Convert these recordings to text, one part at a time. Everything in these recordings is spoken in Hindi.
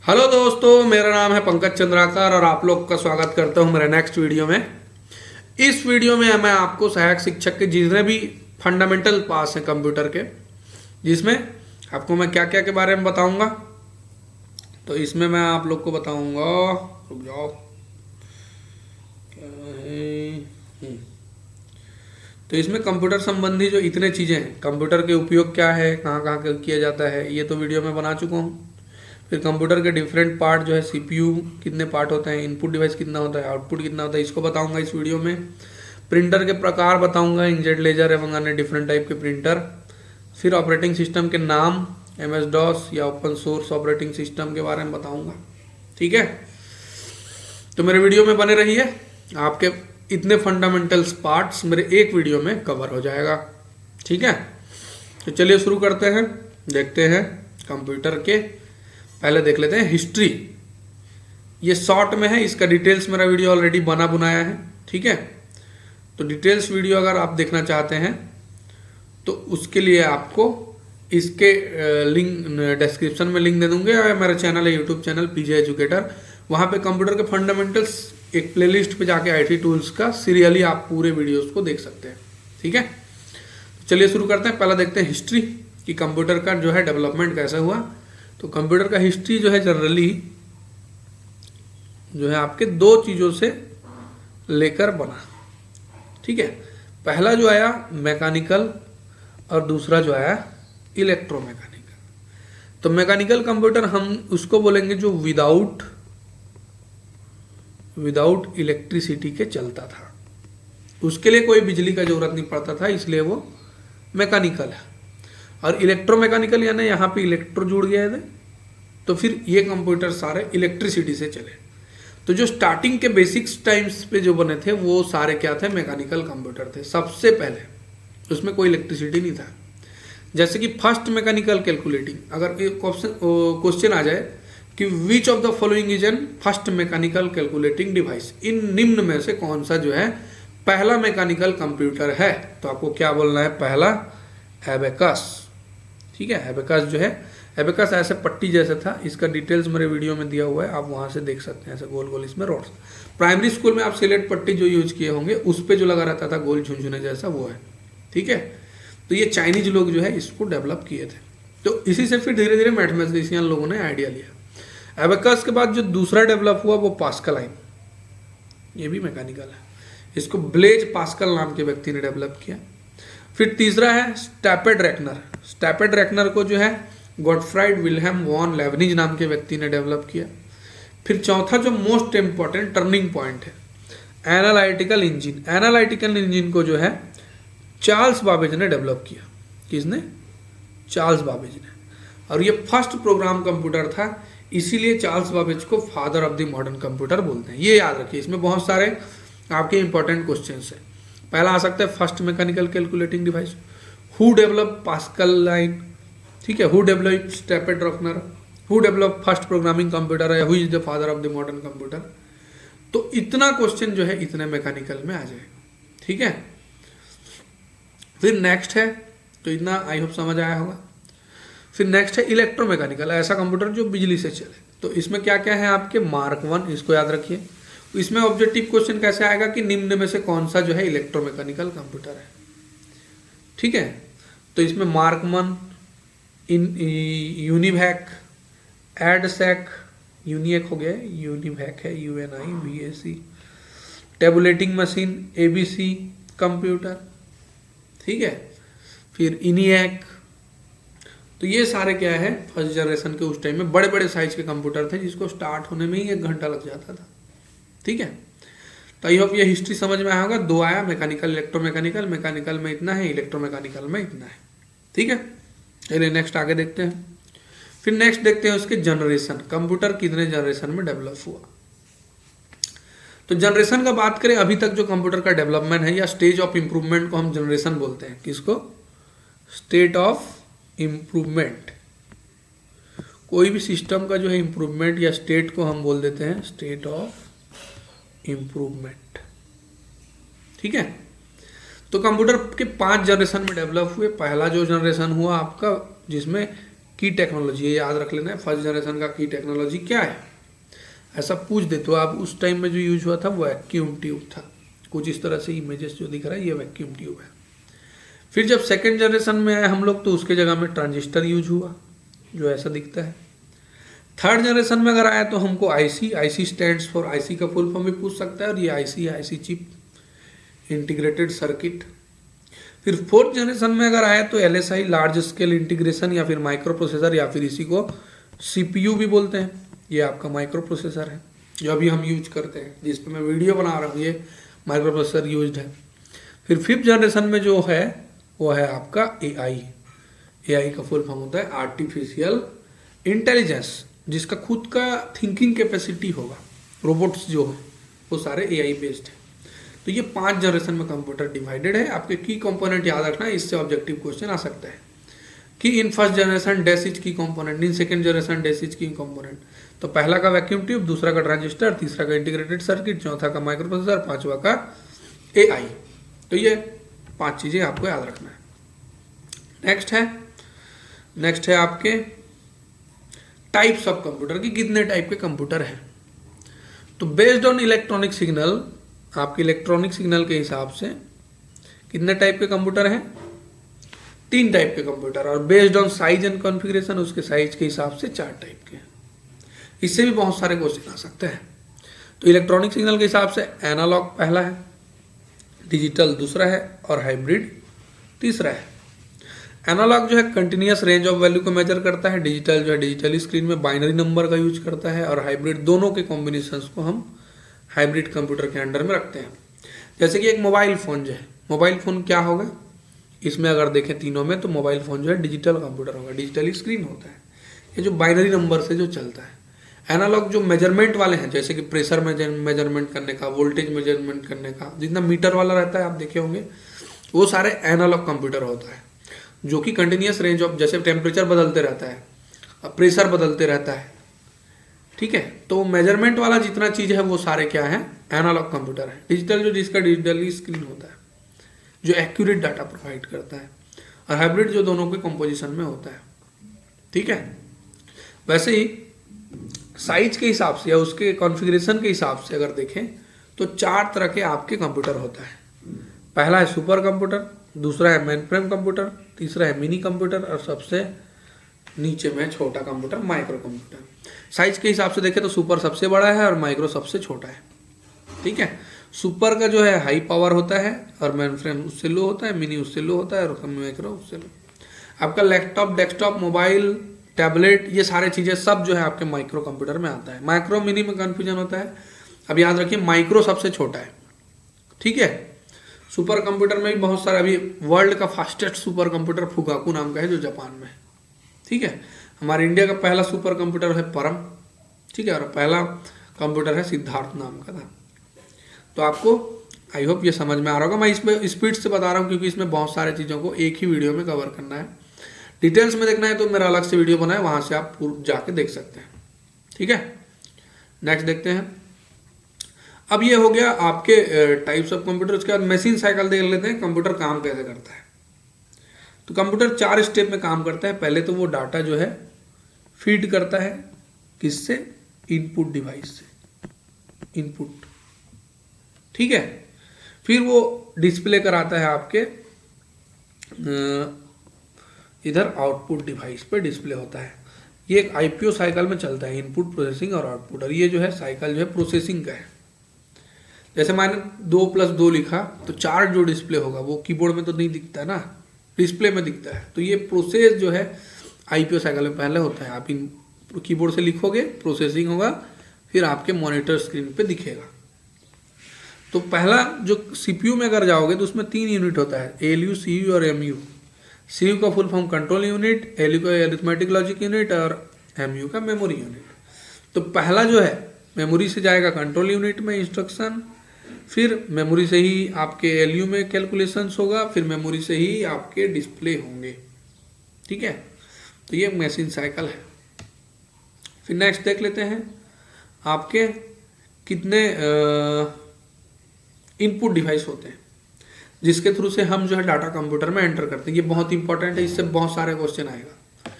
हेलो दोस्तों, मेरा नाम है पंकज चंद्राकर और आप लोग का स्वागत करता हूं मेरे नेक्स्ट वीडियो में। इस वीडियो में मैं आपको सहायक शिक्षक के जितने भी फंडामेंटल पास हैं कंप्यूटर के, जिसमें आपको मैं क्या क्या के बारे में बताऊंगा। तो इसमें मैं आप लोग को बताऊंगा, रुक जाओ, क्या है। तो इसमें कंप्यूटर संबंधी जो इतने चीज़ें हैं, कंप्यूटर के उपयोग क्या है, कहाँ कहाँ किया जाता है, ये तो वीडियो में बना चुका हूँ। फिर कंप्यूटर के डिफरेंट पार्ट जो है, सीपीयू कितने पार्ट होते हैं, इनपुट डिवाइस कितना होता है, आउटपुट कितना होता है, इसको बताऊंगा इस वीडियो में। प्रिंटर के प्रकार बताऊंगा, इंकजेट लेजर एवं अन्य डिफरेंट टाइप के प्रिंटर। फिर ऑपरेटिंग सिस्टम के नाम, एमएस डॉस या ओपन सोर्स ऑपरेटिंग सिस्टम के बारे में बताऊंगा। ठीक है, तो मेरे वीडियो में बने रहिए, आपके इतने फंडामेंटल्स पार्ट्स मेरे एक वीडियो में कवर हो जाएगा। ठीक है, तो चलिए शुरू करते हैं। देखते हैं कंप्यूटर के, पहले देख लेते हैं हिस्ट्री। ये शॉर्ट में है, इसका डिटेल्स मेरा वीडियो ऑलरेडी बना बनाया है। ठीक है, तो डिटेल्स वीडियो अगर आप देखना चाहते हैं तो उसके लिए आपको इसके लिंक डिस्क्रिप्शन में लिंक दे दूंगे, या मेरा चैनल है यूट्यूब चैनल पीजे एजुकेटर, वहाँ पे कंप्यूटर के फंडामेंटल्स एक प्लेलिस्ट पे जाके आईटी टूल्स का सीरियली आप पूरे वीडियोस को देख सकते हैं। ठीक है, चलिए शुरू करते हैं। पहला देखते हैं हिस्ट्री कि कंप्यूटर का जो है डेवलपमेंट कैसे हुआ। तो कंप्यूटर का हिस्ट्री जो है जनरली जो है आपके दो चीज़ों से लेकर बना। ठीक है, पहला जो आया मैकेनिकल और दूसरा जो आया इलेक्ट्रोमैकेनिकल। तो मैकेनिकल कंप्यूटर हम उसको बोलेंगे जो विदाउट इलेक्ट्रिसिटी के चलता था, उसके लिए कोई बिजली का जरूरत नहीं पड़ता था, इसलिए वो मैकेनिकल है। और इलेक्ट्रोमैकेनिकल यानी यहाँ पे इलेक्ट्रो जुड़ गए थे, तो फिर ये कंप्यूटर सारे इलेक्ट्रिसिटी से चले। तो जो स्टार्टिंग के बेसिक्स टाइम्स पे जो बने थे वो सारे क्या थे, मैकेनिकल कंप्यूटर थे सबसे पहले, उसमें कोई इलेक्ट्रिसिटी नहीं था। जैसे कि फर्स्ट मैकेनिकल कैलकुलेटिंग, अगर एक क्वेश्चन आ जाए कि which of the following is an first mechanical calculating device, इन निम्न में से कौन सा जो है पहला मैकेनिकल कंप्यूटर है, तो आपको क्या बोलना है, पहला एबेकस। ठीक है, एबेकस जो है, एबेकस ऐसे पट्टी जैसा था, इसका डिटेल्स मेरे वीडियो में दिया हुआ है, आप वहां से देख सकते हैं। ऐसे गोल गोल इसमें रोड्स, प्राइमरी स्कूल में आप सिलेट पट्टी जो यूज किए होंगे उस पे जो लगा रहता था गोल झुंझुने जैसा, वो है। ठीक है, तो ये चाइनीज लोग जो है इसको डेवलप किए थे। तो इसी से फिर धीरे धीरे मैथमेटिशियन लोगों ने आइडिया लिया। एबेकस के बाद जो दूसरा डेवलप हुआ वो पास्कल आई, ये भी मैकेनिकल है, इसको ब्लेज पास्कल नाम के व्यक्ति ने डेवलप किया। फिर तीसरा है स्टैपेड रेकनर। स्टैपेड रेकनर को जो है गॉटफ्राइड विल्हेम वॉन लेवनिज नाम के व्यक्ति ने डेवलप किया। फिर चौथा जो मोस्ट इंपॉर्टेंट टर्निंग पॉइंट है, एनालिटिकल इंजन। एनालिटिकल इंजन को जो है चार्ल्स बाबेज ने डेवलप किया। किसने? चार्ल्स बाबेज ने। और ये फर्स्ट प्रोग्राम कंप्यूटर था, इसीलिए चार्ल्स बाबेज को father of the modern computer बोलते हैं। ये याद रखिए, इसमें बहुत सारे आपके इंपॉर्टेंट क्वेश्चन है। पहला आ सकता है first mechanical calculating device, who develop Pascaline. ठीक है, who develop stepped reckoner, who develop first programming computer है, who is the father of the modern computer. तो इतना क्वेश्चन जो है इतने मैकेनिकल में आ जाएगा। ठीक है, फिर नेक्स्ट है, तो इतना आई होप समझ आया होगा। फिर नेक्स्ट है इलेक्ट्रोमैकेनिकल, ऐसा कंप्यूटर जो बिजली से चले। तो इसमें क्या क्या है आपके, मार्क 1, इसको याद रखिए। इसमें ऑब्जेक्टिव क्वेश्चन कैसे आएगा कि निम्न में से कौन सा जो है इलेक्ट्रोमैकेनिकल कंप्यूटर है। ठीक है, तो इसमें मार्क 1, यूनिवैक, एडसैक, यूनिएक हो गया, यूनिवैक है UNIVAC, tabulating machine ABC computer. ठीक है, फिर इनिएक। तो ये सारे क्या है, फर्स्ट जनरेशन के उस टाइम में बड़े बड़े साइज के कंप्यूटर थे, जिसको स्टार्ट होने में ही 1 घंटा लग जाता था। ठीक है, तो आई होप ये हिस्ट्री समझ में आया होगा। 2 आया, मैकेनिकल इलेक्ट्रोमैकेनिकल, मैकेनिकल में इतना है, इलेक्ट्रोमैकेनिकल में इतना है। ठीक है, चलिए नेक्स्ट आगे देखते हैं। फिर नेक्स्ट देखते हैं उसके जनरेशन, कंप्यूटर कितने जनरेशन में डेवलप हुआ। तो जनरेशन का बात करें, अभी तक जो कंप्यूटर का डेवलपमेंट है या स्टेज ऑफ इंप्रूवमेंट को हम जनरेशन बोलते हैं। किसको? State of improvement. कोई भी सिस्टम का जो है इंप्रूवमेंट या स्टेट को हम बोल देते हैं स्टेट ऑफ इंप्रूवमेंट। ठीक है, तो कंप्यूटर के 5 जनरेशन में डेवलप हुए। पहला जो जनरेशन हुआ आपका, जिसमें की टेक्नोलॉजी, ये याद रख लेना है, फर्स्ट जनरेशन का की टेक्नोलॉजी क्या है, ऐसा पूछ दे तो आप उस टाइम में जो यूज हुआ था वो वैक्यूम ट्यूब था। कुछ इस तरह से इमेजेस जो दिख रहा है ये वैक्यूम ट्यूब है। फिर जब सेकेंड जनरेशन में आए हम लोग तो उसके जगह में ट्रांजिस्टर यूज हुआ जो ऐसा दिखता है। थर्ड जनरेशन में अगर आया तो हमको आईसी स्टैंड्स फॉर आईसी का फुल फॉर्म भी पूछ सकता है, और ये आईसी चिप, इंटीग्रेटेड सर्किट। फिर फोर्थ जनरेशन में अगर आया तो एलएसआई, लार्ज स्केल इंटीग्रेशन, या फिर माइक्रो प्रोसेसर, या फिर इसी को सीपीयू भी बोलते हैं। ये आपका माइक्रो प्रोसेसर है जो अभी हम यूज करते हैं, जिस पे मैं वीडियो बना रहा हूँ, ये माइक्रो प्रोसेसर यूज है। फिर फिफ्थ जनरेशन में जो है वो है आपका एआई का फुल फॉर्म होता है आर्टिफिशियल इंटेलिजेंस, जिसका खुद का थिंकिंग कैपेसिटी होगा। रोबोट्स जो है वो सारे एआई बेस्ड है। तो ये 5 जनरेशन में कंप्यूटर डिवाइडेड है। आपके की कंपोनेंट याद रखना है, इससे ऑब्जेक्टिव क्वेश्चन आ सकता है कि in first generation dash is key component, in second generation dash is key component. तो पहला का वैक्यूम ट्यूब, दूसरा का ट्रांजिस्टर, तीसरा का इंटीग्रेटेड सर्किट, चौथा का माइक्रो प्रोसेसर, पांचवा का एआई। तो ये 5 चीजें आपको याद रखना है। नेक्स्ट है आपके टाइप्स ऑफ कंप्यूटर की, कितने टाइप के कंप्यूटर हैं। तो बेस्ड ऑन इलेक्ट्रॉनिक सिग्नल, आपके इलेक्ट्रॉनिक सिग्नल के हिसाब से कितने टाइप के कंप्यूटर हैं, 3 टाइप के कंप्यूटर, और based on size and configuration, उसके साइज के हिसाब से 4 टाइप के। इससे भी बहुत सारे क्वेश्चन आ सकते हैं। तो इलेक्ट्रॉनिक सिग्नल के हिसाब से एनालॉग पहला है, डिजिटल दूसरा है, और हाइब्रिड तीसरा है। एनालॉग जो है कंटिन्यूअस रेंज ऑफ वैल्यू को मेजर करता है, डिजिटल जो है डिजिटल स्क्रीन में बाइनरी नंबर का यूज करता है, और हाइब्रिड दोनों के कॉम्बिनेशंस को हम हाइब्रिड कंप्यूटर के अंडर में रखते हैं। जैसे कि एक मोबाइल फ़ोन जो है, मोबाइल फ़ोन क्या होगा, इसमें अगर देखें तीनों में तो मोबाइल फ़ोन जो है डिजिटल कंप्यूटर होगा, डिजिटल स्क्रीन होता है, ये जो बाइनरी नंबर से जो चलता है। एनालॉग जो मेजरमेंट वाले हैं, जैसे कि प्रेशर मेजरमेंट करने का, वोल्टेज मेजरमेंट करने का, जितना मीटर वाला रहता है आप देखे होंगे, वो सारे एनालॉग कंप्यूटर होता है, जो कि कंटिन्यूअस रेंज ऑफ, जैसे टेम्परेचर बदलते रहता है, प्रेशर बदलते रहता है, ठीक है। तो मेजरमेंट वाला जितना चीज़ है वो सारे क्या है, एनालॉग कंप्यूटर है। डिजिटल जो जिसका डिजिटली स्क्रीन होता है, जो एक्यूरेट डाटा प्रोवाइड करता है, और हाइब्रिड जो दोनों के कंपोजिशन में होता है, ठीक है। वैसे ही साइज के हिसाब से या उसके कॉन्फ़िगरेशन के हिसाब से अगर देखें तो 4 तरह के आपके कंप्यूटर होता है। पहला है सुपर कंप्यूटर, दूसरा है मेन फ्रेम कंप्यूटर, तीसरा है मिनी कंप्यूटर, और सबसे नीचे में छोटा कंप्यूटर माइक्रो कंप्यूटर। साइज के हिसाब से देखें तो सुपर सबसे बड़ा है और माइक्रो सबसे छोटा है, ठीक है। सुपर का जो है हाई पावर होता है और मेन फ्रेम उससे लो होता है, मिनी उससे लो होता है, और माइक्रो उससे लो। आपका लैपटॉप, डेस्कटॉप, मोबाइल, टैबलेट, ये सारे चीज़ें सब जो है आपके माइक्रो कंप्यूटर में आता है। माइक्रो मिनी में कन्फ्यूजन होता है। अब याद रखिए माइक्रो सबसे छोटा है, ठीक है। सुपर कंप्यूटर में भी बहुत सारे, अभी वर्ल्ड का फास्टेस्ट सुपर कंप्यूटर फुगाकू नाम का है जो जापान में है, ठीक है। हमारे इंडिया का पहला सुपर कंप्यूटर है परम, ठीक है, और पहला कंप्यूटर है सिद्धार्थ नाम का था। तो आपको आई होप ये समझ में आ रहा होगा। मैं इसमें स्पीड से बता रहा हूँ क्योंकि इसमें बहुत सारी चीज़ों को एक ही वीडियो में कवर करना है। डिटेल्स में देखना है तो मेरा अलग से वीडियो बना है, वहाँ से आप जाके देख सकते हैं, ठीक है। नेक्स्ट देखते हैं। अब ये हो गया आपके टाइप्स ऑफ कंप्यूटर। उसके बाद मशीन साइकिल देख लेते हैं, कंप्यूटर काम कैसे करता है। तो कंप्यूटर 4 स्टेप में काम करता है। पहले तो वो डाटा जो है फीड करता है, किससे, इनपुट डिवाइस से, इनपुट, ठीक है। फिर वो डिस्प्ले कराता है आपके इधर आउटपुट डिवाइस पे डिस्प्ले होता है। ये एक आईपीओ साइकिल में चलता है, इनपुट, प्रोसेसिंग और आउटपुट। और ये जो है साइकिल जो है प्रोसेसिंग का है। जैसे मैंने 2+2 लिखा तो 4 जो डिस्प्ले होगा वो कीबोर्ड में तो नहीं दिखता ना, डिस्प्ले में दिखता है। तो ये प्रोसेस जो है आईपीओ साइकिल में पहले होता है। आप इन कीबोर्ड से लिखोगे, प्रोसेसिंग होगा, फिर आपके मॉनिटर स्क्रीन पे दिखेगा। तो पहला जो सीपीयू में अगर जाओगे तो उसमें 3 यूनिट होता है, एलयू, सीयू और एमयू। सीयू का full form control unit, LU का अरिथमेटिक लॉजिक यूनिट, और एमयू का मेमोरी यूनिट। तो पहला जो है मेमोरी से जाएगा कंट्रोल यूनिट में इंस्ट्रक्शन, फिर मेमोरी से ही आपके एलयू में कैलकुलेशंस होगा, फिर मेमोरी से ही आपके डिस्प्ले होंगे, ठीक है। तो ये मशीन साइकिल है। फिर नेक्स्ट देख लेते हैं आपके कितने इनपुट डिवाइस होते हैं जिसके थ्रू से हम जो है डाटा कंप्यूटर में एंटर करते हैं। ये बहुत इंपॉर्टेंट है, इससे बहुत सारे क्वेश्चन आएगा।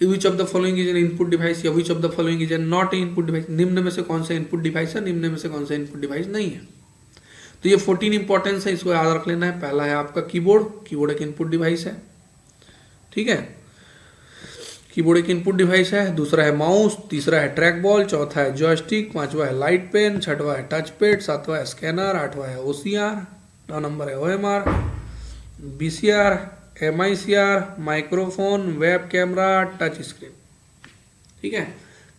Which of the following is an input device या which of the following is an not input device, निम्न में से कौन सा इनपुट डिवाइस है, निम्न में से कौन सा इनपुट डिवाइस नहीं है। तो ये 14 इंपॉर्टेंस है, इसको याद रख लेना है। पहला है आपका कीबोर्ड, कीबोर्ड एक इनपुट डिवाइस है, ठीक है, कीबोर्ड एक इनपुट डिवाइस है। दूसरा है माउस, तीसरा है ट्रैक बॉल, चौथा है जॉयस्टिक, पांचवा है लाइट पेन, छठवा है टच पैड, सातवा है स्कैनर, आठवा है OCR, 9 नंबर है OMR, BCR, MICR, microphone, web camera, touch screen, ठीक है।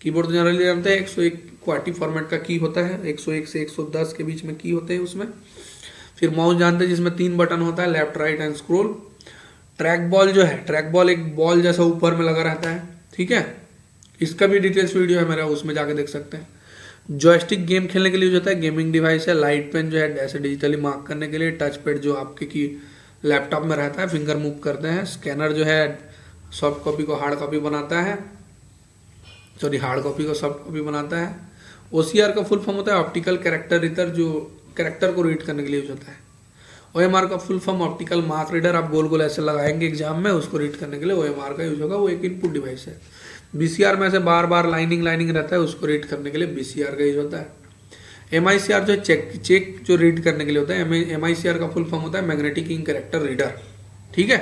कीबोर्ड तो जनरली जानते हैं 101 क्वार्टी फॉर्मेट का की होता है, 101 से 110 के बीच में की होते हैं उसमें। फिर माउस जानते हैं जिसमें 3 बटन होता है, left right and scroll. Track ball जो है, ट्रैक बॉल एक बॉल जैसा ऊपर में लगा रहता है, ठीक है, इसका भी डिटेल्स वीडियो है मेरा, उसमें जाके देख सकते हैं। जॉयस्टिक गेम खेलने के लिए यूज होता है, गेमिंग डिवाइस है। लाइट पेन जो है ऐसे डिजिटली मार्क करने के लिए। टच पैड जो आपके की लैपटॉप में रहता है, फिंगर मूव करते हैं। स्कैनर जो है सॉफ्ट कॉपी को हार्ड कॉपी बनाता है, सॉरी हार्ड कॉपी को सॉफ्ट कॉपी बनाता है। OCR का फुल फॉर्म होता है ऑप्टिकल कैरेक्टर रीडर, जो कैरेक्टर को रीड करने के लिए यूज होता है। OMR का full form optical mark reader, आप गोल गोल ऐसे लगाएंगे एग्जाम में, उसको रीड करने के लिए OMR का यूज होगा, वो एक इनपुट डिवाइस है। BCR में से बार बार लाइनिंग रहता है, उसको रीड करने के लिए BCR का यूज होता है। MICR जो चेक जो रीड करने के लिए होता है, MICR का फुल फॉर्म होता है मैग्नेटिक इंक कैरेक्टर रीडर, ठीक है।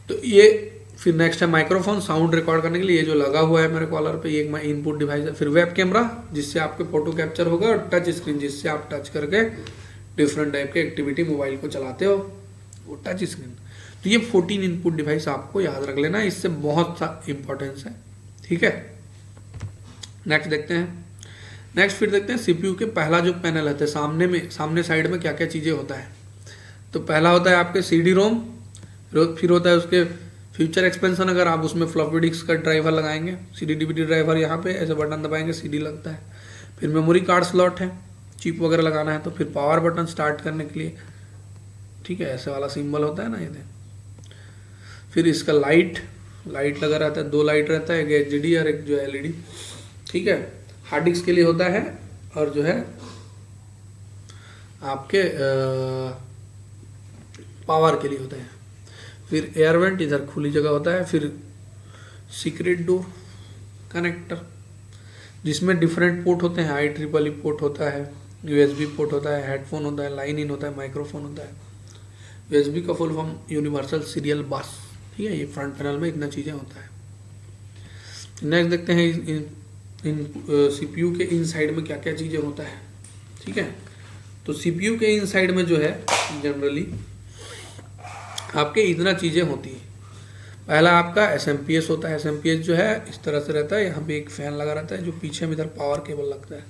तो ये फिर नेक्स्ट है माइक्रोफोन, साउंड रिकॉर्ड करने के लिए, ये जो लगा हुआ है मेरे कॉलर पे, ये एक इनपुट डिवाइस है। फिर वेब कैमरा जिससे आपके फोटो कैप्चर होगा, और टच स्क्रीन जिससे आप टच करके डिफरेंट टाइप के एक्टिविटी मोबाइल को चलाते हो, वो टच स्क्रीन। तो ये 14 इनपुट डिवाइस आपको याद रख लेना है, इससे बहुत सा इंपॉर्टेंस है, ठीक है। नेक्स्ट देखते हैं, नेक्स्ट फिर देखते हैं CPU के पहला जो पैनल है, सामने साइड में क्या क्या चीज़ें होता है। तो पहला होता है आपके CD-ROM, फिर होता है उसके फ्यूचर एक्सपेंशन, अगर आप उसमें फ्लॉपी डिस्क का ड्राइवर लगाएंगे, CD/DVD ड्राइवर, यहाँ पे ऐसे बटन दबाएंगे CD लगता है। फिर मेमोरी कार्ड स्लॉट है, चिप वगैरह लगाना है तो। फिर पावर बटन स्टार्ट करने के लिए, ठीक है, ऐसे वाला सिंबल होता है ना ये। फिर इसका लाइट लगा रहता है, 2 लाइट रहता है, एक HDD और एक जो LED, ठीक है। हार्ड डिस्क के लिए होता है, और जो है आपके पावर के लिए होता है। फिर एयर वेंट, इधर खुली जगह होता है। फिर सीक्रेट डोर कनेक्टर, जिसमें डिफरेंट पोर्ट होते हैं, IEEE पोर्ट होता है, USB पोर्ट होता है, हेडफोन होता है, लाइन इन होता है, माइक्रोफोन होता है। USB का फुल फॉर्म यूनिवर्सल सीरियल बस, ठीक है। ये फ्रंट पैनल में इतना चीज़ें होता है। नेक्स्ट देखते हैं इन CPU के इनसाइड में क्या क्या चीज़ें होता है, ठीक है। तो CPU के इनसाइड में जो है जनरली आपके इतना चीज़ें होती है। पहला आपका SMPS होता है। SMPS जो है इस तरह से रहता है, यहाँ पे एक फैन लगा रहता है, जो पीछे में इधर पावर केबल लगता है,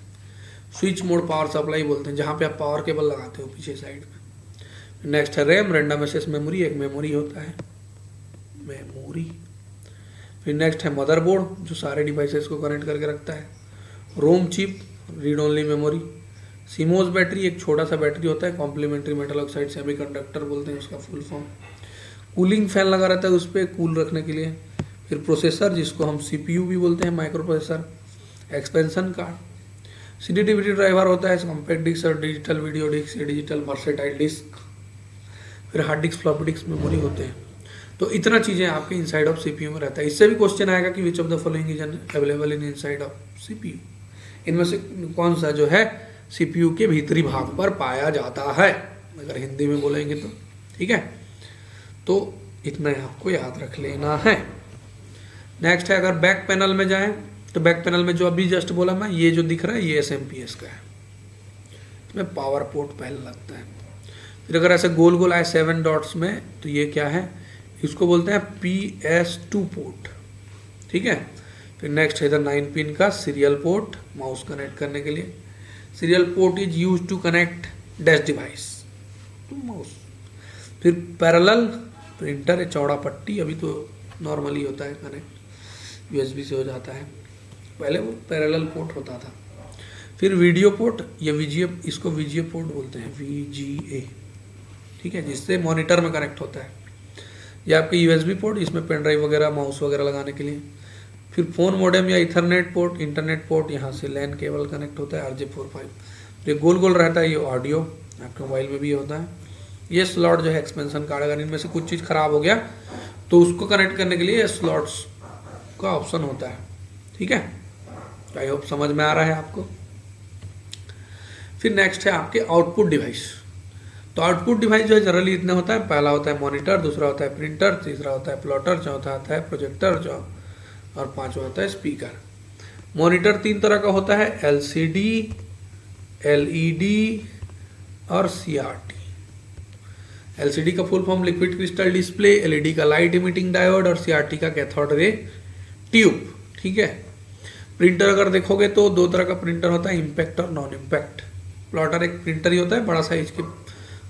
स्विच मोड पावर सप्लाई बोलते हैं, जहाँ पे आप पावर केबल लगाते हो पीछे साइड में। नेक्स्ट है रैम, रैंडम एक्सेस मेमोरी, एक मेमोरी होता है, मेमोरी। फिर नेक्स्ट है मदरबोर्ड, जो सारे डिवाइसेस को कनेक्ट करके रखता है। ROM chip, read only memory. CMOS battery, एक छोटा सा बैटरी होता है, कॉम्प्लीमेंट्री मेटल ऑक्साइड सेमीकंडक्टर बोलते हैं उसका फुल फॉर्म। कूलिंग फैन लगा रहता है उस पर कूल रखने के लिए। फिर प्रोसेसर, जिसको हम CPU भी बोलते हैं, microprocessor. Expansion card, CD/DVD driver होता है, कॉम्पैक्ट डिस्क और digital video disc, digital versatile disc. फिर hard disk, floppy disk, memory होते हैं। तो इतना चीज़ें आपके इनसाइड ऑफ CPU में रहता है। इससे भी क्वेश्चन आएगा कि which of the following is available in inside of CPU, इनमें से कौन सा जो है CPU के भीतरी भाग पर पाया जाता है, अगर हिंदी में बोलेंगे तो, ठीक है। तो इतना आपको याद रख लेना है। नेक्स्ट है, अगर बैक पैनल में जाएं तो बैक पैनल में जो अभी जस्ट बोला मैं, ये जो दिख रहा है ये SMPS का है, इसमें पावर पोर्ट पहले लगता है। फिर अगर ऐसे गोल गोल आए 7 डॉट्स में, तो ये क्या है, इसको बोलते हैं PS2 पोर्ट, ठीक है। फिर नेक्स्ट है इधर 9 पिन का सीरियल पोर्ट, माउस कनेक्ट करने के लिए। Serial port is use to connect dash device to mouse. फिर पैरेलल प्रिंटर है, चौड़ा पट्टी, अभी तो नॉर्मली होता है कनेक्ट, USB से हो जाता है, पहले वो पैरेलल पोर्ट होता था। फिर वीडियो पोर्ट, ये VGA, इसको VGA पोर्ट बोलते हैं, VGA, ठीक है, जिससे मॉनिटर में कनेक्ट होता है। ये आपके USB पोर्ट, इसमें पेन ड्राइव वगैरह, माउस वगैरह लगाने के लिए। फिर फोन मॉडेम या इथरनेट पोर्ट, इंटरनेट पोर्ट, यहाँ से लैन केबल कनेक्ट होता है, RJ45। ये गोल गोल रहता है, ये ऑडियो, आपके मोबाइल में भी होता है। ये स्लॉट जो है एक्सपेंशन कार्ड, अगर इनमें से कुछ चीज़ खराब हो गया तो उसको कनेक्ट करने के लिए स्लॉट्स का ऑप्शन होता है। ठीक है, आई होप समझ में आ रहा है आपको। फिर नेक्स्ट है आपके आउटपुट डिवाइस। तो आउटपुट डिवाइस जो है जनरली इतने होता है, पहला होता है मॉनिटर, दूसरा होता है प्रिंटर, तीसरा होता है प्लॉटर, चौथा आता है प्रोजेक्टर, और पांचवा होता है स्पीकर। मॉनिटर 3 तरह का होता है, एलसीडी, एलईडी और सीआरटी। एलसीडी का full form liquid crystal display, LED का लाइट इमिटिंग डायोड और सीआरटी का कैथोड रे ट्यूब। ठीक है। प्रिंटर अगर देखोगे तो 2 तरह का प्रिंटर होता है, इम्पैक्ट और नॉन इम्पैक्ट। प्लॉटर एक प्रिंटर ही होता है, बड़ा साइज के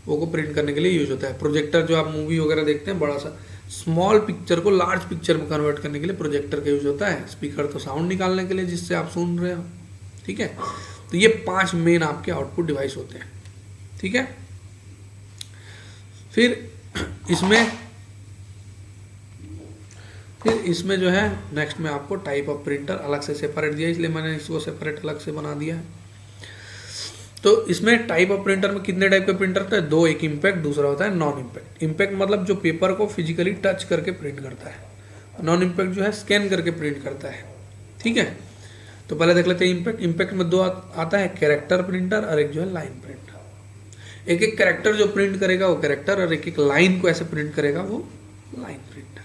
वो को प्रिंट करने के लिए यूज होता है। प्रोजेक्टर जो आप मूवी वगैरह देखते हैं, बड़ा सा स्मॉल पिक्चर को लार्ज पिक्चर में कन्वर्ट करने के लिए प्रोजेक्टर का यूज होता है। स्पीकर तो साउंड निकालने के लिए जिससे आप सुन रहे हो। ठीक है, तो ये 5 मेन आपके आउटपुट डिवाइस होते हैं। ठीक है, फिर इसमें जो है नेक्स्ट में आपको टाइप ऑफ प्रिंटर अलग से सेपरेट दिया, इसलिए मैंने इसको सेपरेट अलग से बना दिया है। तो इसमें टाइप ऑफ प्रिंटर में कितने टाइप के प्रिंटर होते हैं? 2, एक इम्पैक्ट, दूसरा होता है नॉन इम्पैक्ट। इम्पैक्ट मतलब जो पेपर को फिजिकली टच करके प्रिंट करता है, नॉन इम्पैक्ट जो है स्कैन करके प्रिंट करता है। ठीक है, तो पहले देख लेते हैं इम्पैक्ट। इम्पैक्ट में 2 आता है, कैरेक्टर प्रिंटर और एक जो है लाइन प्रिंटर। एक कैरेक्टर जो प्रिंट करेगा वो कैरेक्टर, और एक लाइन को ऐसे प्रिंट करेगा वो लाइन प्रिंटर।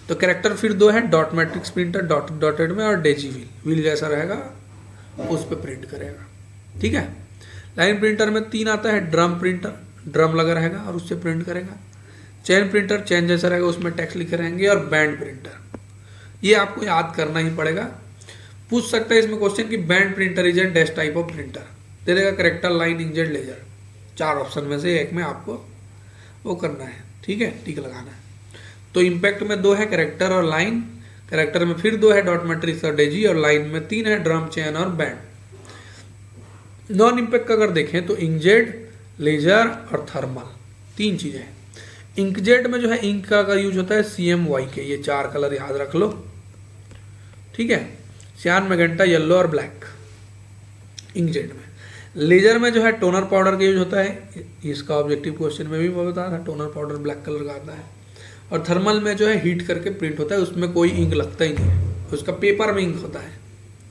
तो कैरेक्टर फिर 2 है, डॉट मैट्रिक्स प्रिंटर, डॉटेड में, और डेजी व्हील जैसा रहेगा उस पर प्रिंट करेगा। ठीक है, लाइन प्रिंटर में 3 आता है, ड्रम प्रिंटर, ड्रम लगा रहेगा और उससे प्रिंट करेगा। चेन प्रिंटर, चेन जैसा रहेगा उसमें टेक्स्ट लिखे रहेंगे। और बैंड प्रिंटर, ये आपको याद करना ही पड़ेगा। पूछ सकता है इसमें क्वेश्चन कि band printer is a dash type of printer, दे देगा character, line, inkjet, laser. 4 option में से एक में आपको वो करना है। ठीक है, टिक लगाना है। तो इम्पैक्ट में 2 है, कैरेक्टर और लाइन। कैरेक्टर में फिर 2 है, डॉट मैट्रिक्स और डेजी। और लाइन में 3 है, ड्रम, चेन और बैंड। नॉन इम्पैक्ट का अगर देखें तो इंकजेट, लेजर और थर्मल, 3 चीजें हैं। इंकजेट में जो है इंक का यूज होता है CMYK, ये 4 कलर याद रख लो। ठीक है, सियान, मैजेंटा, येलो और ब्लैक इंकजेट में। लेजर में जो है टोनर पाउडर का यूज होता है, इसका ऑब्जेक्टिव क्वेश्चन में भी बताया था, टोनर पाउडर ब्लैक कलर का आता है। और थर्मल में जो है हीट करके प्रिंट होता है, उसमें कोई इंक लगता ही नहीं है, उसका पेपर में इंक होता है।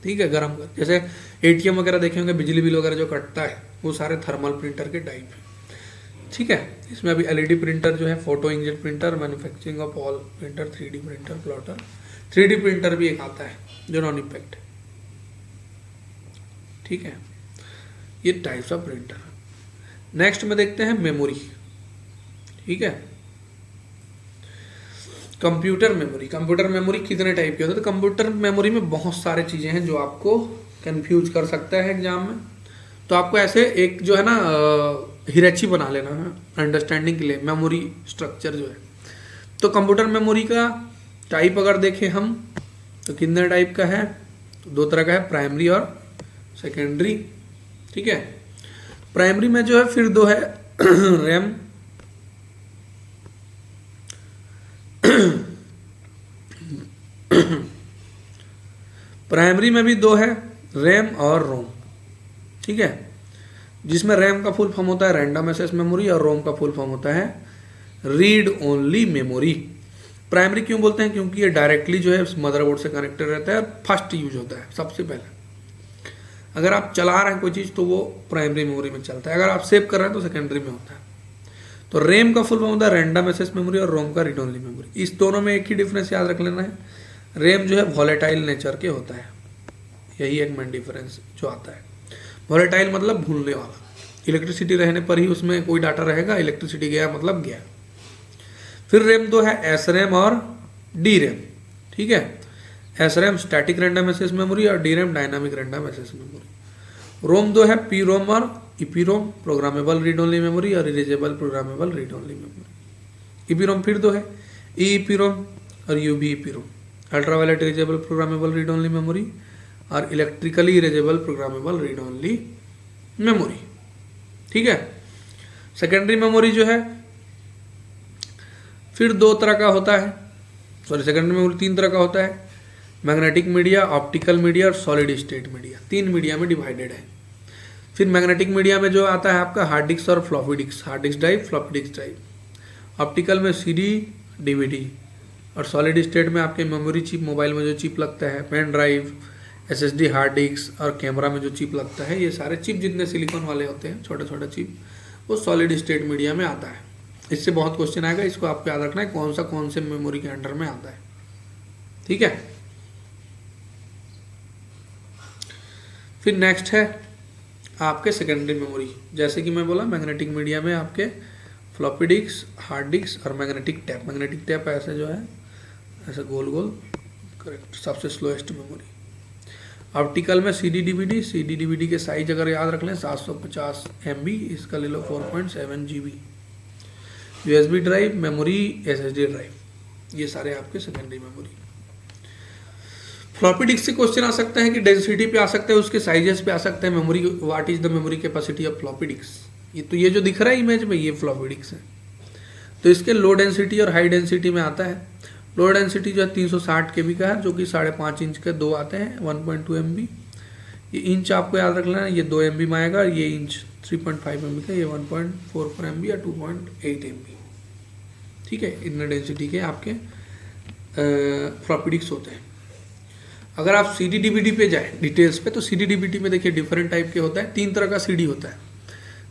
ठीक है, गर्म कर, जैसे ATM वगैरह देखे होंगे, बिजली बिल वगैरह जो कटता है वो सारे थर्मल प्रिंटर के टाइप है। ठीक है, इसमें अभी LED प्रिंटर जो है, photo inkjet printer, manufacturing of all printer, 3D printer, plotter, 3D printer भी एक आता है जो नॉन इम्पैक्ट है। ठीक है, ये टाइप्स ऑफ प्रिंटर। नेक्स्ट में देखते हैं मेमोरी। ठीक है, कंप्यूटर मेमोरी। कंप्यूटर मेमोरी कितने टाइप की होती है? तो कंप्यूटर मेमोरी में बहुत सारे चीज़ें हैं जो आपको कंफ्यूज कर सकता है एग्जाम में। तो आपको ऐसे एक जो है ना हिरेची बना लेना है अंडरस्टैंडिंग के लिए, मेमोरी स्ट्रक्चर जो है। तो कंप्यूटर मेमोरी का टाइप अगर देखें हम तो कितने टाइप का है? तो 2 तरह का है, प्राइमरी और सेकेंडरी। ठीक है, प्राइमरी में जो है फिर 2 है रैम, प्राइमरी में भी 2 है, रैम और रोम। ठीक है, जिसमें रैम का फुल फॉर्म होता है रैंडम एक्सेस मेमोरी और रोम का फुल फॉर्म होता है रीड ओनली मेमोरी। प्राइमरी क्यों बोलते हैं? क्योंकि ये डायरेक्टली जो है मदरबोर्ड से कनेक्टेड रहता है और फर्स्ट यूज होता है सबसे पहले। अगर आप चला रहे हैं कोई चीज़ तो वो प्राइमरी मेमोरी में चलता है, अगर आप सेव कर रहे हैं तो सेकेंडरी में होता है। तो रैम का फुल फॉर्म होता है रैंडम एक्सेस मेमोरी और रोम का रीड ओनली मेमोरी। इस दोनों में एक ही डिफरेंस याद रख लेना है, रैम जो है वॉलेटाइल नेचर के होता है, यही एक मेन डिफरेंस जो आता है। वॉलेटाइल मतलब भूलने वाला, इलेक्ट्रिसिटी रहने पर ही उसमें कोई डाटा रहेगा, इलेक्ट्रिसिटी गया मतलब गया। फिर रैम 2 है एस रैम और डी रैम। ठीक है, S RAM static random access memory और D RAM dynamic random access memory. ROM 2 है पी रोम और EPROM, programmable read only memory और erasable programmable read only memory. EPROM फिर 2 है, ईपीरोम और UV EPROM, ultraviolet erasable programmable read only memory और electrically erasable programmable read only memory. ठीक है, सेकेंडरी मेमोरी जो है फिर 2 तरह का होता है, सेकेंडरी मेमोरी 3 तरह का होता है, मैग्नेटिक मीडिया, ऑप्टिकल मीडिया और सॉलिड स्टेट मीडिया। 3 मीडिया में डिवाइडेड है। फिर मैग्नेटिक मीडिया में जो आता है आपका हार्ड डिस्क और floppy disk, hard disk drive, floppy disk drive. Optical में सीडी, डीवीडी, और सॉलिड स्टेट में आपके मेमोरी चिप, मोबाइल में जो चिप लगता है, pen drive, SSD, hard disk, और कैमरा में जो चिप लगता है, ये सारे चिप जितने सिलिकॉन वाले होते हैं छोटे छोटे चिप, वो सॉलिड स्टेट मीडिया में आता है। इससे बहुत क्वेश्चन आएगा, इसको आपको याद रखना है कौन से मेमोरी के अंडर में आता है। ठीक है। फिर नेक्स्ट है आपके सेकेंडरी मेमोरी। जैसे कि मैं बोला मैग्नेटिक मीडिया में आपके फ्लॉपी डिस्क, हार्ड डिस्क और मैग्नेटिक टैप। मैग्नेटिक टैप ऐसे जो है ऐसे गोल गोल, करेक्ट, सबसे स्लोएस्ट मेमोरी। ऑप्टिकल में सीडी डीवीडी, सीडी डीवीडी के साइज अगर याद रख लें 750 MB, इसका ले लो 4.7 GB। USB drive, memory, SSD drive, ये सारे आपके सेकेंडरी मेमोरी। फ्लॉपी डिस्क से क्वेश्चन आ सकते हैं कि डेंसिटी पे आ सकते हैं, उसके साइजेस पे आ सकते हैं, memory, what is the memory capacity of floppy disk. ये जो दिख रहा है इमेज में, ये फ्लॉपी डिस्क है। तो इसके लो डेंसिटी और हाई डेंसिटी में आता है। लो डेंसिटी जो है 360 KB का है, जो कि 5.5 इंच के दो आते हैं, 1.2 MB। ये इंच आपको याद रख लेना, ये 2 MB में आएगा, ये इंच 3.5 MB का, ये 1.44 MB या 2.8 MB। ठीक है, इतने डेंसिटी के आपके फ्लॉपी डिस्क होते हैं। अगर आप सीडी डीवीडी पे जाए डिटेल्स पे, तो सीडी डीवीडी में देखिए डिफरेंट टाइप के होता है। 3 तरह का सीडी होता है।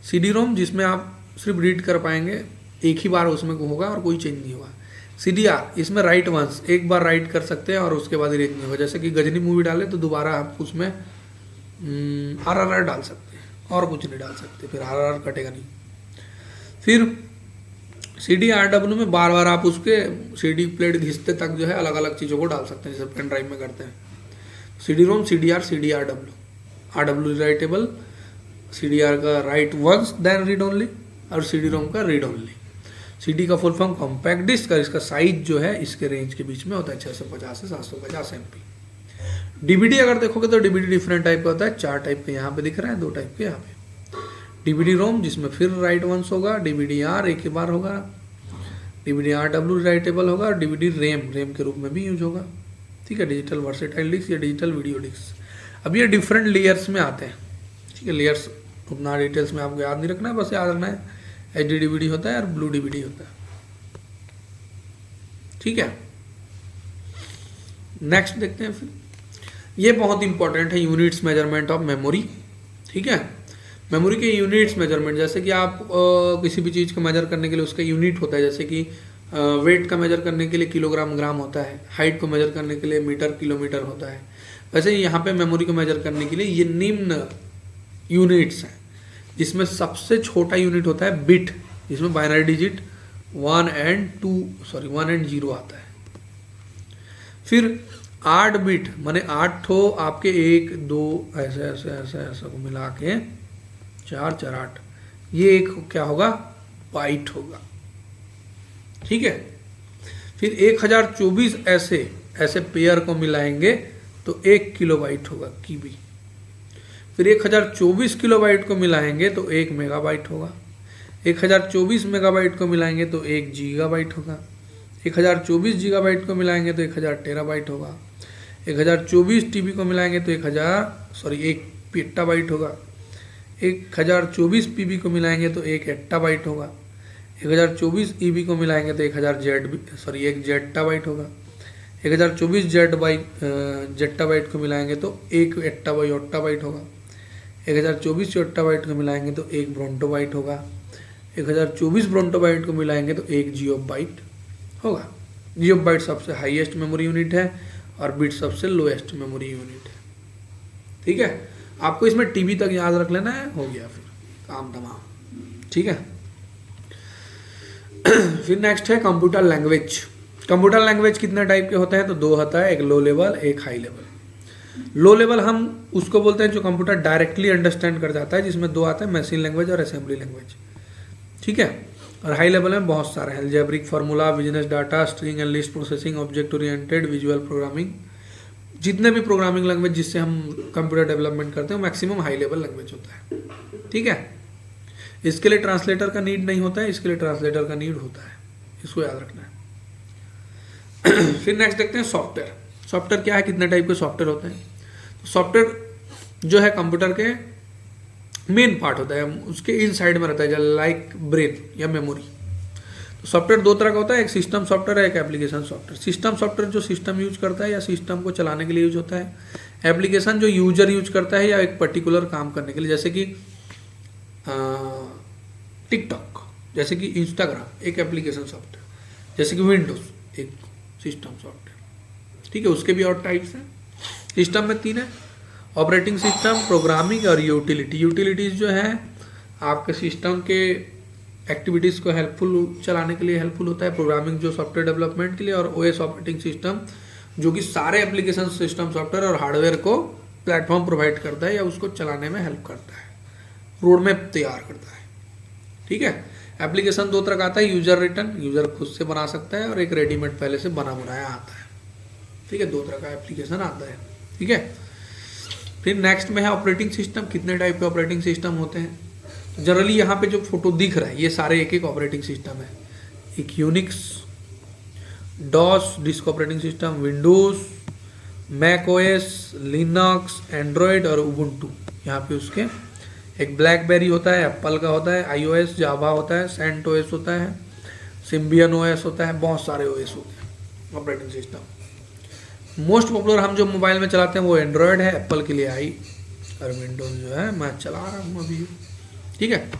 सीडी रोम, जिसमें आप सिर्फ रीड कर पाएंगे, एक ही बार उसमें होगा और कोई चेंज नहीं होगा। CDR, इसमें राइट वंस, एक बार राइट कर सकते हैं और उसके बाद इरेज नहीं होगा। जैसे कि गजनी मूवी डाले तो दोबारा आप उसमें RRR डाल सकते हैं और कुछ नहीं डाल सकते, फिर RRR कटेगा नहीं। फिर CDRW में बार बार आप उसके CD प्लेट घिसते तक जो है अलग अलग चीज़ों को डाल सकते हैं, जैसे पेन ड्राइव में करते हैं। CD-ROM, CDR, CDRW, RW writable, CDR का write once then read only, और CD-ROM का रीड ओनली। CD का फुल फॉर्म कॉम्पैक्ट डिस्क, और इसका साइज जो है इसके रेंज के बीच में होता है 650 से 750 MB। DVD अगर देखोगे तो DVD डिफरेंट टाइप का होता है, 4 टाइप के यहाँ पे दिख रहा है, 2 टाइप के यहाँ पे। DVD-ROM, जिसमें फिर राइट वंस होगा, DVD-R एक ही बार होगा, DVD-RW राइटेबल होगा, और DVD RAM के रूप में भी यूज होगा। ठीक है, डिजिटल वर्सेटाइल डिस्क या डिजिटल वीडियो डिस्क। अब ये डिफरेंट लेयर्स में आते हैं। ठीक है, लेयर्स उतना डिटेल्स में आपको याद नहीं रखना है, बस याद रखना है HD DVD होता है और ब्लू DVD होता है। ठीक है, नेक्स्ट देखते हैं। फिर ये बहुत इंपॉर्टेंट है, यूनिट्स मेजरमेंट ऑफ मेमोरी। ठीक है, मेमोरी के यूनिट्स मेजरमेंट, जैसे कि आप किसी भी चीज़ को मेजर करने के लिए उसका यूनिट होता है। जैसे कि वेट का मेजर करने के लिए किलोग्राम ग्राम होता है, हाइट को मेजर करने के लिए मीटर किलोमीटर होता है। वैसे यहाँ पे मेमोरी को मेजर करने के लिए ये निम्न यूनिट्स हैं, जिसमें सबसे छोटा यूनिट होता है बिट, जिसमें बाइनरी डिजिट 1 एंड 0 आता है। फिर 8 बिट माने 8 ठो आपके 1 2 ऐसे ऐसे ऐसे ऐसे को मिला के 4 4 8, ये एक क्या होगा, बाइट होगा। ठीक है, फिर 1024 ऐसे पेयर को मिलाएंगे तो 1 किलोबाइट होगा कीबी। फिर 1024 किलोबाइट को मिलाएंगे तो 1 मेगाबाइट होगा। 1024 मेगाबाइट को मिलाएंगे तो 1 गीगाबाइट होगा। 1024 गीगाबाइट को मिलाएंगे तो 1000 टेराबाइट होगा। 1024 टीबी को मिलाएंगे तो 1 पेटाबाइट होगा। 1024 पीबी को मिलाएंगे तो 1 एक्टाबाइट होगा। 1024 ईबी को मिलाएंगे तो 1 जेट्टाबाइट होगा। 1024 जेट्टाबाइट को मिलाएंगे तो 1 एक्टाबाइट होगा। 1024 चोट्टाबाइट को मिलाएंगे तो 1 ब्रोंटोबाइट होगा। 1024 ब्रोंटोबाइट को मिलाएंगे तो 1 जियोबाइट होगा। जियोबाइट सबसे हाईएस्ट मेमोरी यूनिट है और बिट सबसे लोएस्ट मेमोरी यूनिट है। ठीक है, आपको इसमें टीबी तक याद रख लेना है, हो गया फिर काम तमाम। ठीक है, फिर नेक्स्ट है कंप्यूटर लैंग्वेज। कंप्यूटर लैंग्वेज कितने टाइप के होते हैं, तो 2 होता है, एक लो लेवल एक हाई लेवल। लो लेवल हम उसको बोलते हैं जो कंप्यूटर डायरेक्टली अंडरस्टैंड कर जाता है, जिसमें 2 आते हैं, मशीन लैंग्वेज और असेंबली लैंग्वेज। ठीक है, और हाई लेवल में बहुत सारे हैं, algebraic formula, business data, string and list processing, object oriented, visual programming. जितने भी प्रोग्रामिंग लैंग्वेज जिससे हम कंप्यूटर डेवलपमेंट करते हैं मैक्सिमम हाई लेवल लैंग्वेज होता है। ठीक है, इसके लिए ट्रांसलेटर का नीड नहीं होता है, इसके लिए ट्रांसलेटर का नीड होता है, इसको याद रखना है। फिर नेक्स्ट देखते हैं सॉफ्टवेयर। सॉफ्टवेयर क्या है, कितने टाइप के सॉफ्टवेयर होते हैं। तो सॉफ्टवेयर जो है कंप्यूटर के मेन पार्ट होता है, उसके इन साइड में रहता है, लाइक ब्रेन या मेमोरी। तो सॉफ्टवेयर दो तरह का होता है, एक सिस्टम सॉफ्टवेयर है, एक एप्लीकेशन सॉफ्टवेयर। सिस्टम सॉफ्टवेयर जो सिस्टम यूज करता है या सिस्टम को चलाने के लिए यूज होता है। एप्लीकेशन जो यूजर यूज करता है या एक पर्टिकुलर काम करने के लिए, जैसे कि टिकटॉक, जैसे कि इंस्टाग्राम एक एप्लीकेशन सॉफ्टवेयर, जैसे कि विंडोज एक सिस्टम सॉफ्टवेयर। ठीक है, उसके भी और टाइप्स हैं। सिस्टम में 3 है, ऑपरेटिंग सिस्टम, प्रोग्रामिंग और यूटिलिटी। यूटिलिटीज जो है आपके सिस्टम के एक्टिविटीज़ को हेल्पफुल चलाने के लिए हेल्पफुल होता है। प्रोग्रामिंग जो सॉफ्टवेयर डेवलपमेंट के लिए, और ओएस ऑपरेटिंग सिस्टम जो कि सारे एप्लीकेशन सिस्टम सॉफ्टवेयर और हार्डवेयर को प्लेटफॉर्म प्रोवाइड करता है या उसको चलाने में हेल्प करता है, रोड मैप तैयार करता है। ठीक है, एप्लीकेशन 2 तरह का आता है, यूजर रिटर्न, यूजर खुद से बना सकता है, और एक रेडीमेड पहले से बना बनाया आता है। ठीक है, 2 तरह का एप्लीकेशन आता है। ठीक है, फिर नेक्स्ट में है ऑपरेटिंग सिस्टम। कितने टाइप के ऑपरेटिंग सिस्टम होते हैं? जनरली यहाँ पे जो फोटो दिख रहा है ये सारे एक एक ऑपरेटिंग सिस्टम है। एक Unix, DOS disk operating system, Windows, Mac OS, Linux, Android और उबुंटू। यहाँ पे उसके एक ब्लैकबेरी होता है, एप्पल का होता है, आईओएस, जावा होता है, सेंट ओएस होता है, सिम्बियन ओएस होता है, बहुत सारे ओएस होते हैं ऑपरेटिंग सिस्टम। मोस्ट पॉपुलर हम जो मोबाइल में चलाते हैं वो एंड्रॉयड है, एप्पल के लिए आई, और विंडोज जो है मैं चला रहा हूँ अभी। ठीक है,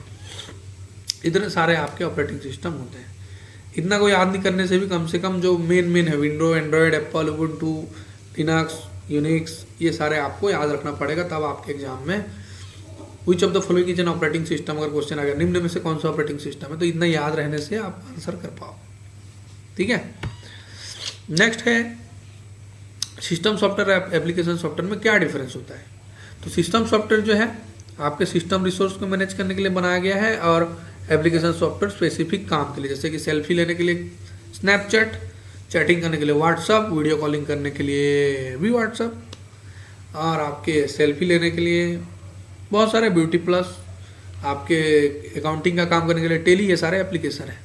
इतने सारे आपके ऑपरेटिंग सिस्टम होते हैं। इतना कोई याद नहीं करने से भी कम से कम जो मेन है, window, Android, Apple, Ubuntu, Linux, Unix, ये सारे आपको याद रखना पड़ेगा, तब आपके एग्जाम में विच of the following is an operating system अगर क्वेश्चन आ गया, निम्न में से कौन सा ऑपरेटिंग सिस्टम है, तो इतना याद रहने से आप आंसर कर पाओ। ठीक है, नेक्स्ट है सिस्टम सॉफ्टवेयर एप्लीकेशन सॉफ्टवेयर में क्या डिफरेंस होता है। तो सिस्टम सॉफ्टवेयर जो है आपके सिस्टम रिसोर्स को मैनेज करने के लिए बनाया गया है, और एप्लीकेशन सॉफ्टवेयर स्पेसिफिक काम के लिए, जैसे कि सेल्फी लेने के लिए स्नैपचैट, चैटिंग करने के लिए व्हाट्सअप, वीडियो कॉलिंग करने के लिए भी व्हाट्सअप, और आपके सेल्फी लेने के लिए बहुत सारे, ब्यूटी प्लस, आपके अकाउंटिंग का काम करने के लिए टेली, ये सारे एप्लीकेशन है।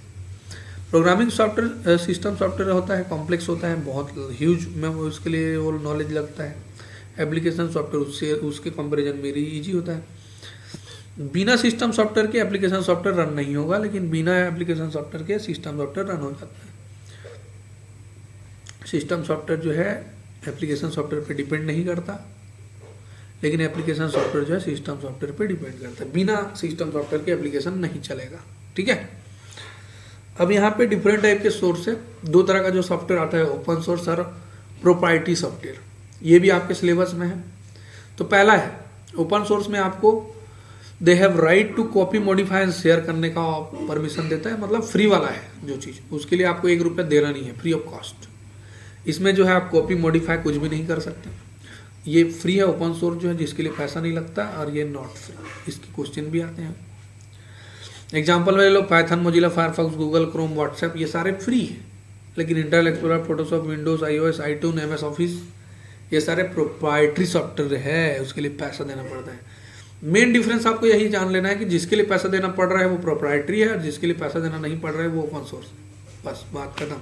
प्रोग्रामिंग सॉफ्टवेयर सिस्टम सॉफ्टवेयर होता है, कॉम्प्लेक्स होता है, बहुत ह्यूज में उसके लिए वो नॉलेज लगता है। एप्लीकेशन सॉफ्टवेयर उससे उसके कंपैरिजन में ईजी होता है। बिना सिस्टम सॉफ्टवेयर के एप्लीकेशन सॉफ्टवेयर रन नहीं होगा, लेकिन बिना एप्लीकेशन सॉफ्टवेयर के सिस्टम सॉफ्टवेयर रन हो जाता है। सिस्टम सॉफ्टवेयर जो है एप्लीकेशन सॉफ्टवेयर पे डिपेंड नहीं करता, लेकिन एप्लीकेशन सॉफ्टवेयर जो है सिस्टम सॉफ्टवेयर पे डिपेंड करता है। बिना सिस्टम सॉफ्टवेयर के एप्लीकेशन नहीं चलेगा। ठीक है, अब यहाँ पे डिफरेंट टाइप के सोर्स है। 2 तरह का जो सॉफ्टवेयर आता है, ओपन सोर्स और प्रोप्राइटरी सॉफ्टवेयर, ये भी आपके सिलेबस में है। तो पहला है ओपन सोर्स में आपको they have right to copy, modify and share करने का परमिशन देता है, मतलब फ्री वाला है जो चीज़, उसके लिए आपको 1 रुपया देना नहीं है, फ्री ऑफ कॉस्ट। इसमें जो है आप कॉपी मॉडिफाई कुछ भी नहीं कर सकते, ये फ्री है। ओपन सोर्स जो है जिसके लिए पैसा नहीं लगता, और ये नॉट फ्री, इसके क्वेश्चन भी आते हैं। एग्जाम्पल में ले लो, Python, Mozilla Firefox, Google Chrome, WhatsApp, ये सारे फ्री है। लेकिन Internet Explorer, Photoshop, Windows, iOS, iTune, MS Office, ये सारे प्रोप्राइटरी सॉफ्टवेयर है, उसके लिए पैसा देना पड़ता है। मेन डिफरेंस आपको यही जान लेना है कि जिसके लिए पैसा देना पड़ रहा है वो प्रोप्राइटरी है, और जिसके लिए पैसा देना नहीं पड़ रहा है वो ओपन सोर्स है। बस बात खत्म।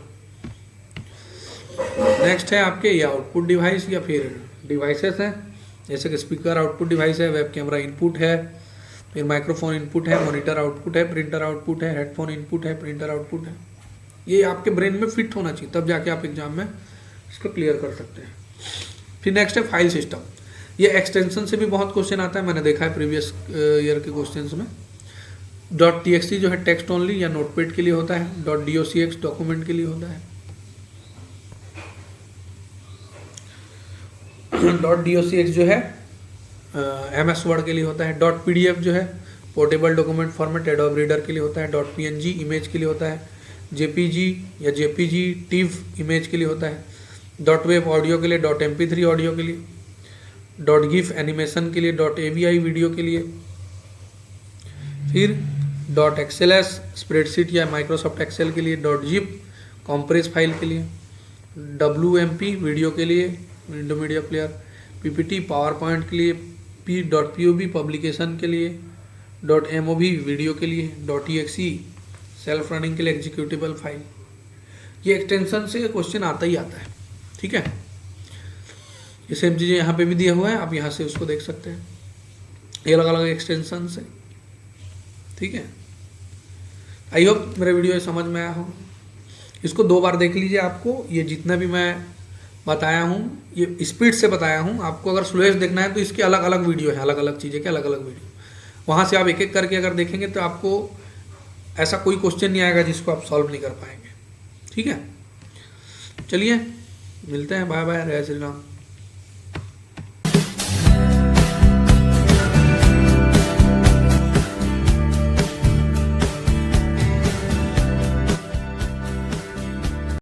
नेक्स्ट है आपके ये आउटपुट डिवाइस या फिर डिवाइसेस हैं, जैसे कि स्पीकर आउटपुट डिवाइस है, वेब कैमरा इनपुट है, फिर माइक्रोफोन इनपुट है, मॉनिटर आउटपुट है, प्रिंटर आउटपुट है, हेडफोन इनपुट है, प्रिंटर आउटपुट है। ये आपके ब्रेन में फिट होना चाहिए, तब जाके आप एग्जाम में इसको क्लियर कर सकते हैं। फिर नेक्स्ट है फाइल सिस्टम। ये एक्सटेंशन से भी बहुत क्वेश्चन आता है, मैंने देखा है प्रीवियस ईयर के क्वेश्चंस में। .txt जो है टेक्स्ट ओनली या नोटपैड के लिए होता है, .docx डॉक्यूमेंट के लिए होता है, .docx जो है MS वर्ड के लिए होता है, .pdf जो है portable document format adobe reader के लिए होता है, .png इमेज के लिए होता है, JPG या JPG TIFF इमेज के लिए होता है, .wave ऑडियो के लिए, .mp3 ऑडियो के लिए, .gif एनिमेशन के लिए, .avi वीडियो के लिए, फिर .xls स्प्रेडशीट या माइक्रोसॉफ्ट एक्सेल के लिए, .zip कॉम्प्रेस फाइल के लिए, WMP वीडियो के लिए, window media player, PPT power point के लिए, .pub पब्लिकेशन के लिए, .mov वीडियो के लिए, .exe सेल्फ रनिंग के लिए एग्जीक्यूटिबल फाइल। ये एक्सटेंशन से क्वेश्चन आता ही आता है। ठीक है, ये सेम चीज़ें यहाँ पे भी दिया हुआ है, आप यहाँ से उसको देख सकते हैं। ये अलग अलग एक्सटेंशन है। ठीक है, आई होप मेरा वीडियो समझ में आया हो। इसको 2 बार देख लीजिए। आपको ये जितना भी मैं बताया हूँ ये स्पीड से बताया हूँ। आपको अगर स्लोएस्ट देखना है तो इसके अलग अलग वीडियो है, अलग अलग चीज़ें के अलग अलग वीडियो, वहाँ से आप एक एक करके अगर देखेंगे तो आपको ऐसा कोई क्वेश्चन नहीं आएगा जिसको आप सॉल्व नहीं कर पाएंगे। ठीक है, चलिए मिलते हैं, बाय बाय, जय श्री राम।